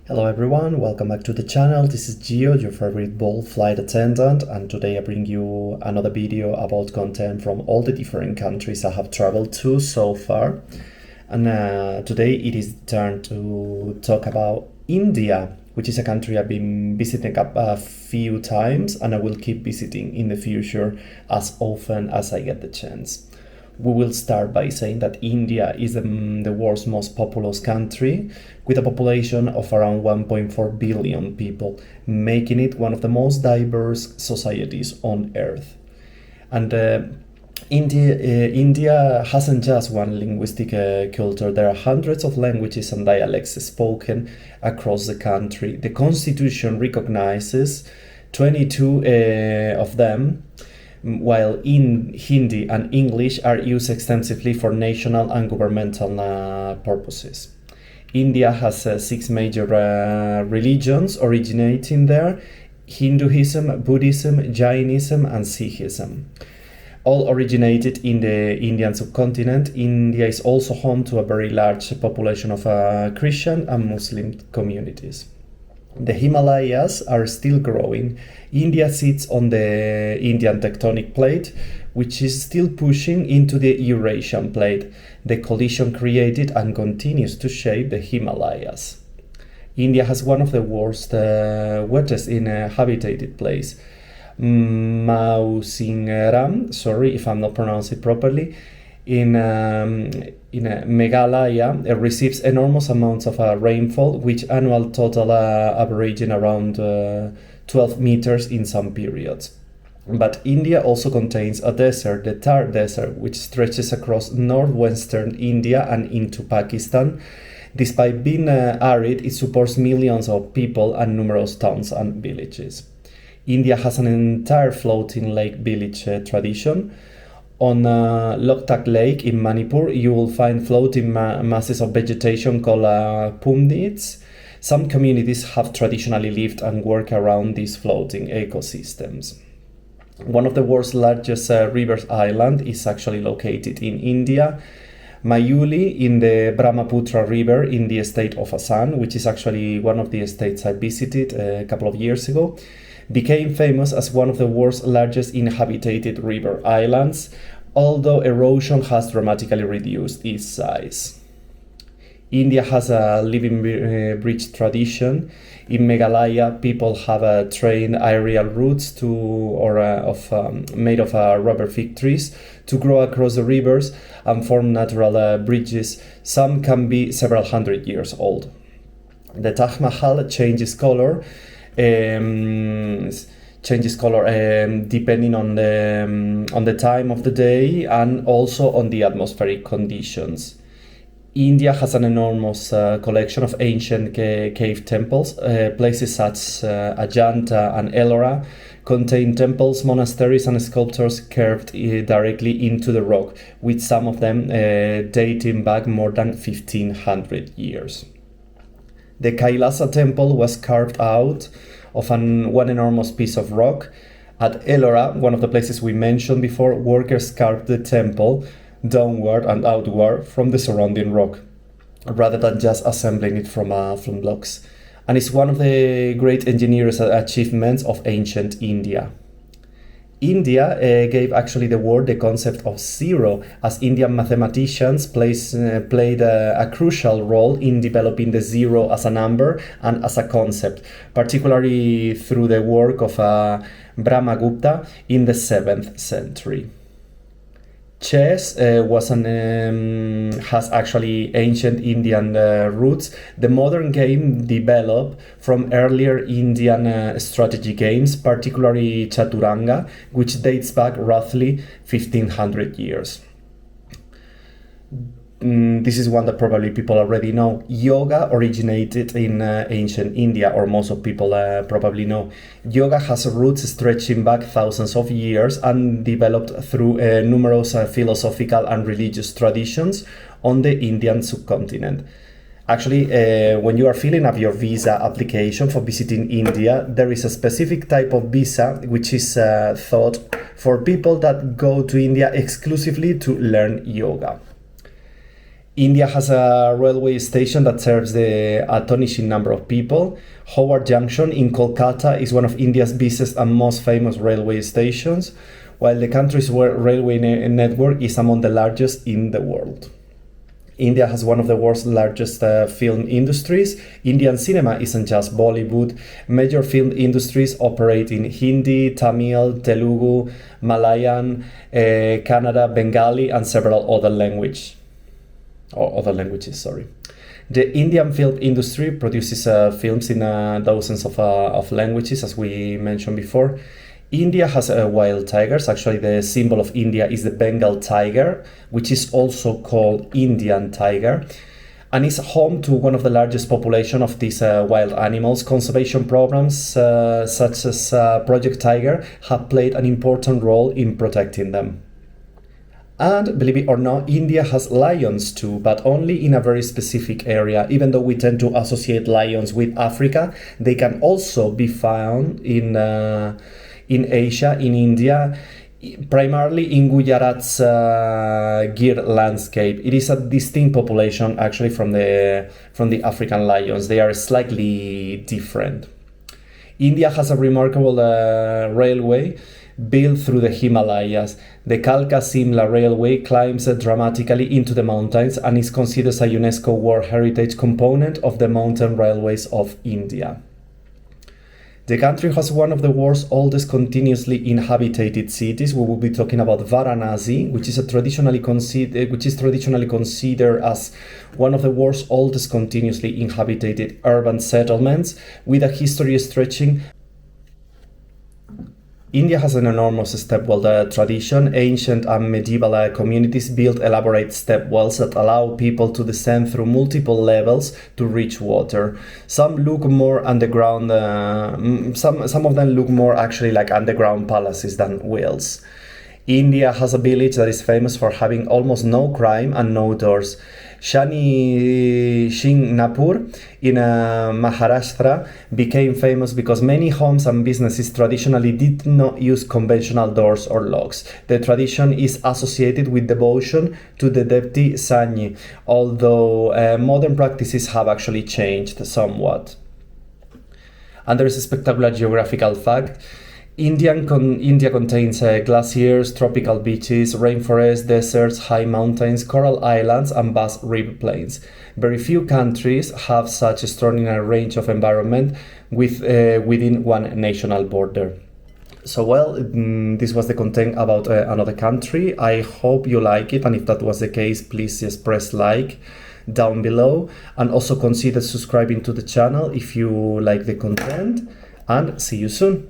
Hello everyone, welcome back to the channel. This is Gio, your favorite Bolt flight attendant, and today I bring you another video about content from all the different countries I have traveled to so far. And today it is turn to talk about India, which is a country I've been visiting a few times and I will keep visiting in the future as often as I get the chance. We will start by saying that India is the world's most populous country with a population of around 1.4 billion people, making it one of the most diverse societies on earth. And India hasn't just one linguistic culture. There are hundreds of languages and dialects spoken across the country. The constitution recognizes 22 of them, while Hindi and English are used extensively for national and governmental purposes. India has 6 major religions originating there: Hinduism, Buddhism, Jainism, and Sikhism. All originated in the Indian subcontinent. India is also home to a very large population of Christian and Muslim communities. The Himalayas are still growing. India sits on the Indian tectonic plate, which is still pushing into the Eurasian plate. The collision created and continues to shape the Himalayas. India has one of the world's wettest inhabited place. Mausingeram, sorry if I'm not pronouncing it properly, in Meghalaya receives enormous amounts of rainfall, which annual total averaging around 12 meters in some periods. But India also contains a desert, the Thar Desert, which stretches across northwestern India and into Pakistan. Despite being arid, it supports millions of people and numerous towns and villages. India has an entire floating lake village tradition. On Loktak Lake in Manipur, you will find floating masses of vegetation called pundits. Some communities have traditionally lived and worked around these floating ecosystems. One of the world's largest river island is actually located in India. Mayuli in the Brahmaputra River in the state of Assam, which is actually one of the states I visited a couple of years ago, became famous as one of the world's largest inhabited river islands, although erosion has dramatically reduced its size. India has a living bridge tradition. In Meghalaya, people have trained aerial routes made of rubber fig trees to grow across the rivers and form natural bridges. Some can be several hundred years old. The Taj Mahal changes color depending on the time of the day and also on the atmospheric conditions. India has an enormous collection of ancient cave temples. Places such as Ajanta and Ellora contain temples, monasteries, and sculptures carved directly into the rock, with some of them dating back more than 1500 years. The Kailasa temple was carved out of one enormous piece of rock. At Ellora, one of the places we mentioned before, workers carved the temple downward and outward from the surrounding rock, rather than just assembling it from blocks. And it's one of the great engineer's achievements of ancient India. India gave actually the world the concept of zero, as Indian mathematicians played a crucial role in developing the zero as a number and as a concept, particularly through the work of Brahmagupta in the 7th century. Chess has actually ancient Indian roots. The modern game developed from earlier Indian strategy games, particularly Chaturanga, which dates back roughly 1500 years. This is one that probably people already know. Yoga originated in ancient India, or most of people probably know. Yoga has roots stretching back thousands of years and developed through numerous philosophical and religious traditions on the Indian subcontinent. Actually, when you are filling up your visa application for visiting India, there is a specific type of visa which is thought for people that go to India exclusively to learn yoga. India has a railway station that serves the astonishing number of people. Howard Junction in Kolkata is one of India's busiest and most famous railway stations, while the country's railway network is among the largest in the world. India has one of the world's largest film industries. Indian cinema isn't just Bollywood. Major film industries operate in Hindi, Tamil, Telugu, Malayan, Kannada, Bengali, and several other languages. The Indian film industry produces films in dozens of languages, as we mentioned before. India has wild tigers. Actually, the symbol of India is the Bengal tiger, which is also called Indian tiger, and is home to one of the largest population of these wild animals. Conservation programs such as Project Tiger have played an important role in protecting them. And believe it or not, India has lions too, but only in a very specific area. Even though we tend to associate lions with Africa, they can also be found in Asia, in India, primarily in Gujarat's Gir landscape. It is a distinct population actually from the African lions. They are slightly different. India has a remarkable railway built through the Himalayas. The Kalka Simla Railway climbs dramatically into the mountains and is considered a UNESCO World Heritage component of the mountain railways of India. The country has one of the world's oldest continuously inhabited cities. We will be talking about Varanasi, which is traditionally considered as one of the world's oldest continuously inhabited urban settlements, with a history stretching. India has an enormous stepwell tradition. Ancient and medieval communities built elaborate stepwells that allow people to descend through multiple levels to reach water. Some look more underground. Some of them look more actually like underground palaces than wells. India has a village that is famous for having almost no crime and no doors. Shani Shingnapur in Maharashtra became famous because many homes and businesses traditionally did not use conventional doors or locks. The tradition is associated with devotion to the deity Sanyi, although modern practices have actually changed somewhat. And there is a spectacular geographical fact. India contains glaciers, tropical beaches, rainforests, deserts, high mountains, coral islands, and vast river plains. Very few countries have such extraordinary range of environment within one national border. So this was the content about another country. I hope you like it, and if that was the case, please just press like down below, and also consider subscribing to the channel if you like the content, and see you soon.